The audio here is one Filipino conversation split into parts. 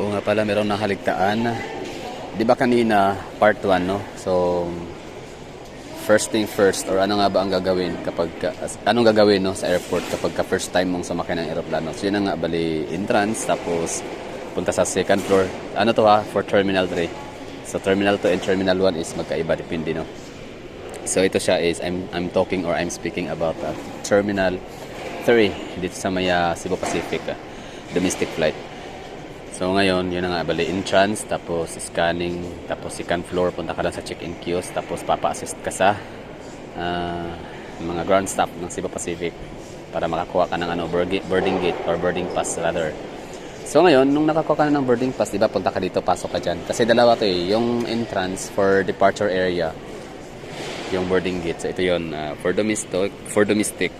Oo nga pala, meron nakaligtaan. Di ba kanina, part 1, no? So, first thing first, or ano nga ba ang gagawin anong gagawin, no, sa airport kapag ka first time mong sumakay ng aeroplano? So, yun na nga, bali, entrance, tapos punta sa second floor. Ano to ha? For Terminal 3. So, Terminal 2 and Terminal 1 is magkaiba, depende, no? So, ito siya is, I'm talking or I'm speaking about Terminal 3 dito sa may Cebu Pacific domestic flight. So ngayon, yun na nga, bali entrance, tapos scanning, tapos second floor, punta ka lang sa check-in kiosk, tapos papa-assist ka sa mga ground staff ng Cebu Pacific para makakuha ka ng boarding gate or boarding pass rather. So ngayon, nung nakakuha ka na ng boarding pass, di ba, punta ka dito, pasok ka dyan. Kasi dalawa to eh, yung entrance for departure area, yung boarding gate. So ito yun, for domestic,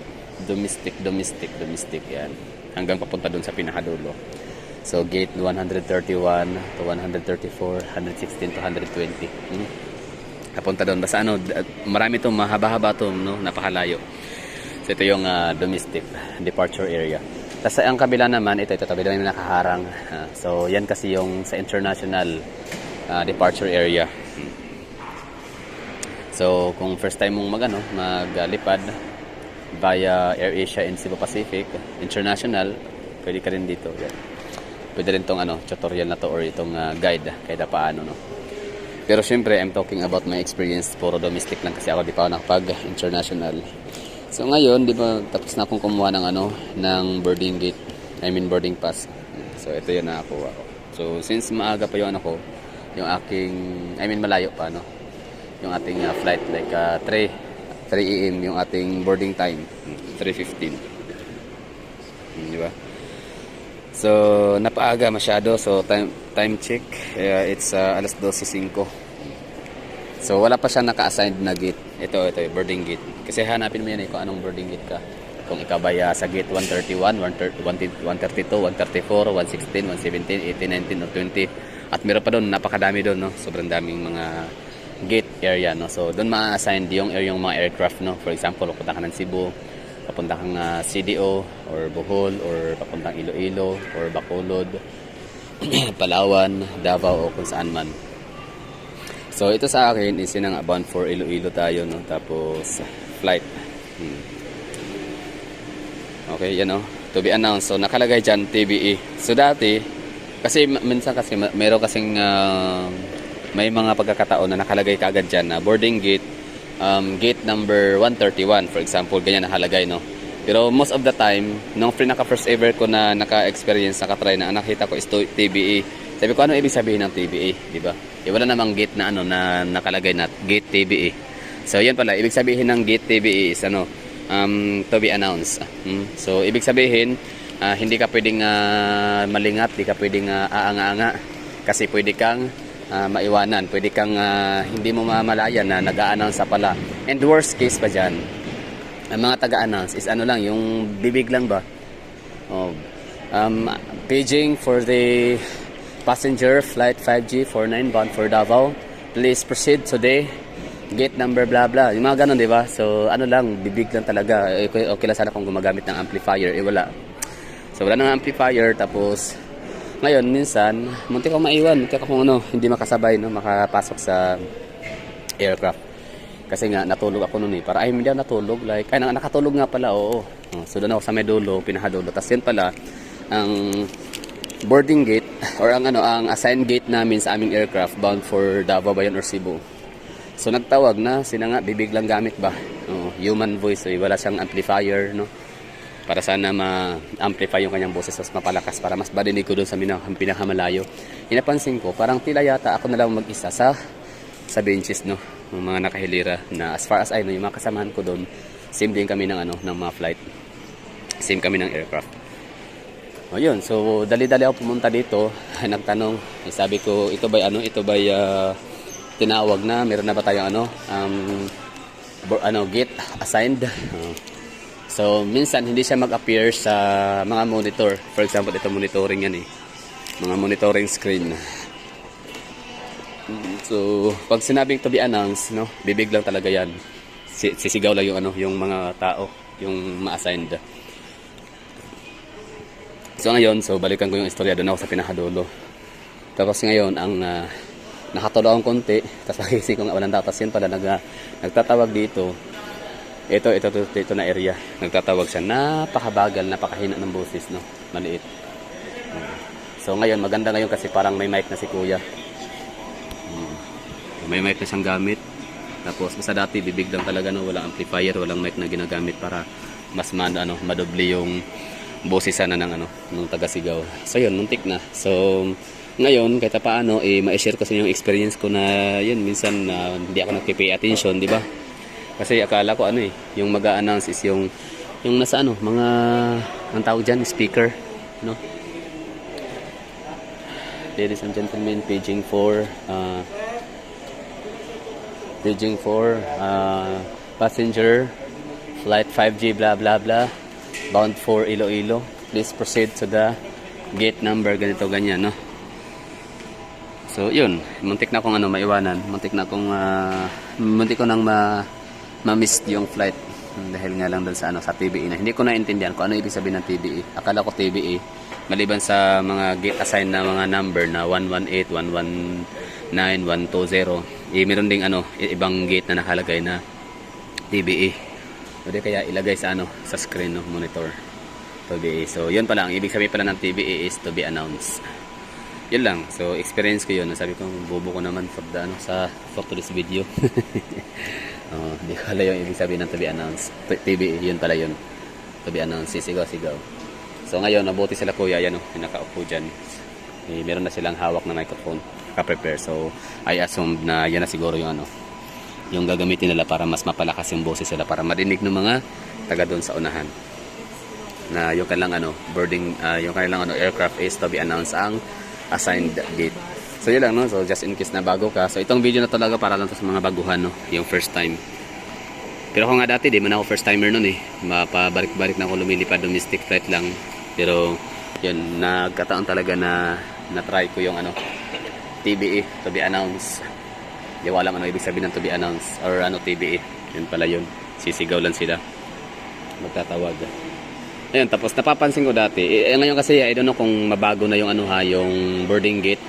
yan. Hanggang papunta dun sa pinakadulo. So, gate 131 to 134, 116 to 120. Napunta doon. Basta ano, marami to, mahaba-haba to, no? Napakalayo. So, ito yung domestic departure area. Tapos ang kabila naman, ito tabi naman nakaharang. So, yan kasi yung sa international departure area. So, kung first time mong maglipad via AirAsia and Cebu Pacific International, pwede ka rin dito. Yan. Pwede rin tong tutorial na to or itong guide kahit paano, no. Pero syempre, I'm talking about my experience, puro domestic lang kasi ako, di pa ako nakapag-international. So ngayon, di ba, tapos na akong kumuha ng boarding gate, boarding pass. So ito yun nakakuha ko. So since maaga pa yung yung aking, malayo pa, no, yung ating flight, like 3 AM yung ating boarding time, 3:15. Di ba? So, napaaga masyado. So, time check. It's alas 12:05. So, wala pa siya naka-assigned na gate. Ito, boarding gate. Kasi hanapin mo yan kung anong boarding gate ka. Kung ikaw ba sa gate 131, 132, 134, 116, 117, 18, 19, or 20. At meron pa doon, napakadami doon, no? Sobrang daming mga gate area, no? So, doon ma-assign yung mga aircraft, no? For example, punta ka ng Cebu, papunta kang CDO or Bohol or papuntang Iloilo or Bacolod, Palawan, Davao o kung saan man. So ito sa akin is bound for Iloilo tayo, no? Tapos flight. Okay, yan, no? To be announced. So nakalagay dyan TBE. So dati kasi minsan kasi meron kasing may mga pagkakataon na nakalagay kaagad dyan na boarding gate gate number 131, for example, ganyan nakalagay, no? Pero most of the time, nung first ever ko na naka-experience, nakatry na, nakita ko is TBE. Sabi ko, ano ibig sabihin ng TBE, di ba? Wala namang gate na na nakalagay na gate TBE. So yan pala, ibig sabihin ng gate TBE is to be announced. So ibig sabihin, hindi ka pwedeng malingat, hindi ka pwedeng aanga-anga, kasi pwede kang maiwanan, pwede kang hindi mo mamalayan na nag-a-announce pala. And worst case pa dyan, ang mga taga-announce is lang, yung bibig lang ba, paging for the passenger flight 5G49 bound for Davao, please proceed today, gate number blah blah, yung mga ganun, di ba? So lang, bibig lang talaga. Okay lang sana kung gumagamit ng amplifier, wala. So wala nang amplifier. Tapos ngayon, minsan, munti akong maiwan, munti akong hindi makasabay, no, makapasok sa aircraft. Kasi nga, natulog ako noon para hindi ako natulog. Like, nakatulog nga pala, oo. So, doon ako sa may dulo, pinakadulo. Tapos yan pala, ang boarding gate, or ang assigned gate namin sa aming aircraft, bound for Davao ba yun or Cebu. So, nagtawag na, sila nga, bibig lang gamit ba? Human voice, wala siyang amplifier, no? Para sana ma-amplify yung kanyang boses, mas mapalakas para mas barinig ko doon sa pinakamalayo. Inapansin ko, parang tila yata ako na lang mag-isa sa benches, no, ng mga nakahilira, na as far as I know, yung mga kasamahan ko doon, same din kami ng mga flight, same kami ng aircraft. Yun, so dali-dali ako pumunta dito. Nagtanong, sabi ko, ito ba tinawag na, meron na ba tayong gate assigned? So, minsan hindi siya mag-appear sa mga monitor. For example, ito monitoring yan mga monitoring screen. So, pag sinabing to be announced, no, bibig lang talaga yan. Sisigaw lang yung mga tao, yung ma-assigned. So, ngayon, balikan ko yung istorya. Doon ako sa pinakadulo. Tapos ngayon, ang nakatulog akong konti, tapos pagising ko nga walang tao. Tapos yun pala, nagtatawag dito. Ito na area. Nagtatawag siya. Napakabagal, napakahina ng boses, no? Maliit. So ngayon, maganda ngayon kasi parang may mic na si kuya. May mic na siyang gamit. Tapos basta dati bibig lang talaga, no? Walang amplifier, walang mic na ginagamit para mas madoble yung boses sana ng taga-Sigaw. So yun, muntik na. So ngayon, kahit paano, ma-share ko sa inyo yung experience ko na yun, minsan hindi ako nagpipay attention, di ba? Kasi akala ko yung mag-a-announce is yung nasa mga, ang tawag dyan, speaker, no? Ladies and gentlemen, paging for passenger flight 5G blah blah blah bound for Iloilo, please proceed to the gate number, ganito ganyan, no? So yun, muntik na akong maiwanan, muntik ko nang ma-miss yung flight dahil nga lang dun sa sa TBE na hindi ko naintindihan kung ano ibig sabihin ng TBE. Akala ko TBE maliban sa mga gate assign na mga number na 118, 119, 120, meron ding ibang gate na nakalagay na TBE. Pwede kaya ilagay sa sa screen, no, monitor TBE. So yun pala, ang ibig sabihin pala ng TBE is to be announced. Yun lang. So experience ko yun. Sabi ko, bobo ko naman for this video. Hindi ko alam yung ibig sabihin ng to be announced. TBE, yun pala yun. To be announced, sisigaw-sigaw. So ngayon, nabuti sila kuya, yan yung nakaupo dyan. Meron na silang hawak na microphone, ka-prepare. So I assume na yan na siguro yung yung gagamitin nila para mas mapalakas yung boses sila, para marinig ng mga taga doon sa unahan. Na yung kanilang boarding, yung kanilang aircraft is to be announced ang assigned gate. So yun lang, no? So just in case na bago ka. So itong video na talaga para lang to sa mga baguhan, no? Yung first time. Pero ako nga dati, di man ako first timer nun Mapabalik-balik na ako lumilipad, domestic flight lang. Pero yun, nagkataon talaga na na-try ko yung TBE, to be announced. Di ko alam ibig sabihin ng to be announced or TBE. Yun pala yun. Sisigaw lang sila. Magtatawag. Ayun, tapos napapansin ko dati. Ngayon kasi, I don't know kung mabago na yung yung boarding gate.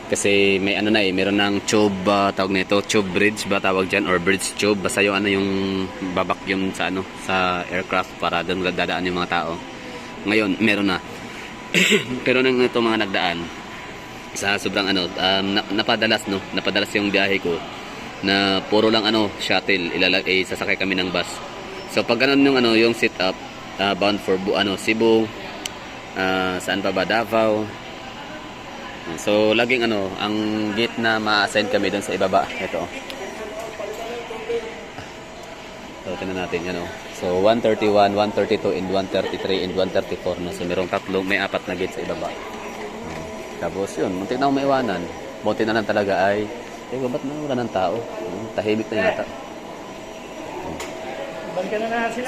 Kasi may meron ng tube, tawag nito, tube bridge ba tawag dyan, or bridge tube. Basta yung yung babakyum sa sa aircraft para doon dadaan yung mga tao. Ngayon, meron na. Pero nang ito mga nagdaan, sa sobrang napadalas yung biyahe ko, na puro lang shuttle, sasakay kami ng bus. So pag ganun yung sit up, bound for Cebu, saan pa ba, Davao. So laging ang gate na ma-assign kami doon sa ibaba, ito. So tingnan natin So 131, 132 and 133 and 134, no. So may apat na gate sa ibaba. Tapos yun, muntik na akong maiwanan. Buti na lang talaga ay ba't wala ng tao? Tahimik na yata.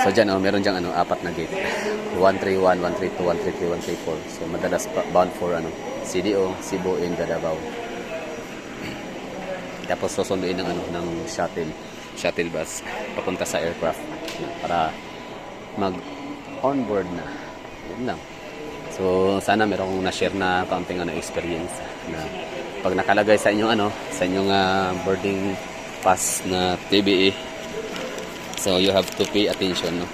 So dyan meron dyang apat na gate. 131, 132, 133, 134. So madalas bound for CDO, Cebu and Davao. Tapos susunduin ng shuttle bus papunta sa aircraft para mag onboard na. Yun lang. So sana meron na-share na kaunting experience na pag nakalagay sa inyong sa inyong boarding pass na TBE. So you have to pay attention, no?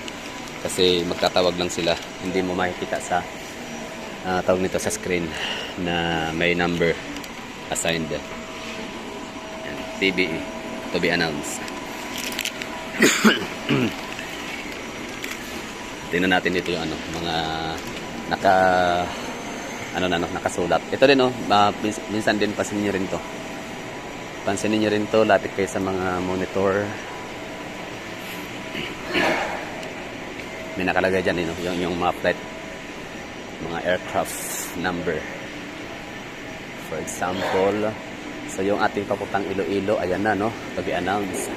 Kasi magtatawag lang sila. Hindi mo makikita sa tawag nito sa screen na may number assigned. Yan, TBE, to be announced. Tingnan natin dito yung mga nakasulat. Ito din minsan din pansinin niyo rin to, lapit kayo sa mga monitor. May nakalagay dyan yung mga flight, mga aircraft number. For example, so yung ating papuntang Iloilo, ayan na, no, to be announced.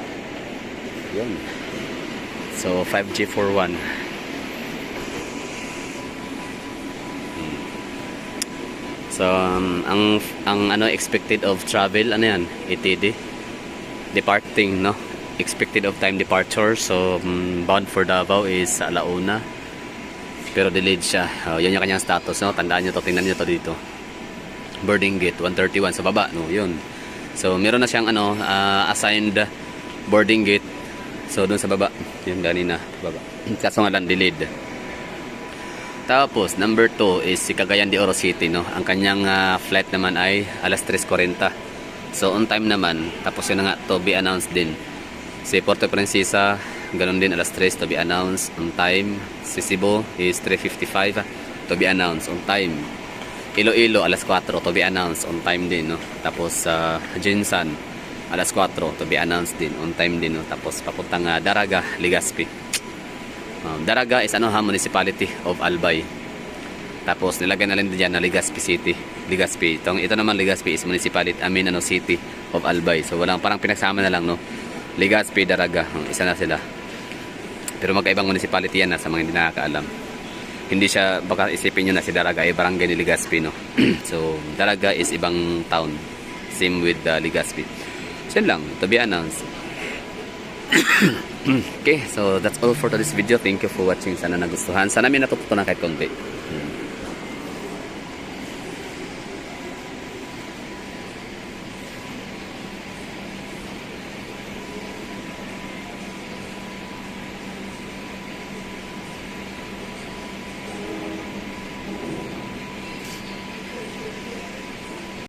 Yun. So 5G41. So ang expected of travel yan, ETD, departing, no, expected of time departure. So bound for Davao is alauna, pero delayed siya. Yan yung kanyang status, no. Tandaan nyo to, tingnan nyo to dito. boarding gate 131 sa baba, no, yun. So meron na siyang ano, assigned boarding gate. So doon sa baba, yun kanina, baba. Kaso nga lang delayed. Tapos number 2 is si Cagayan de Oro City, no. Ang kanyang flight naman ay alas 3:40. So on time naman, tapos yun na nga to be announced din. Si Puerto Princesa, ganun din alas 3 to be announced on time. Si Cebu is 3:55 to be announced on time. Iloilo alas 4 to be announced on time din, no. Tapos Jinsan alas 4 to be announced din on time din, no. Tapos papuntang Daraga, Legazpi. Daraga is municipality of Albay. Tapos nilagay na rin diyan na Legazpi City. Legazpi. Ito naman Legazpi is municipality, city of Albay. So walang parang pinagsama na lang, no. Legazpi, Daraga, isa na sila. Pero magkaibang municipality yan sa mga hindi nakakaalam. Hindi siya, baka isipin nyo na si Daraga ay barangay ni Legazpi, no. So Daraga is ibang town. Same with Legazpi. So yun lang, to be announced. Okay, so that's all for today's video. Thank you for watching. Sana nagustuhan. Sana may natutunan kahit konti.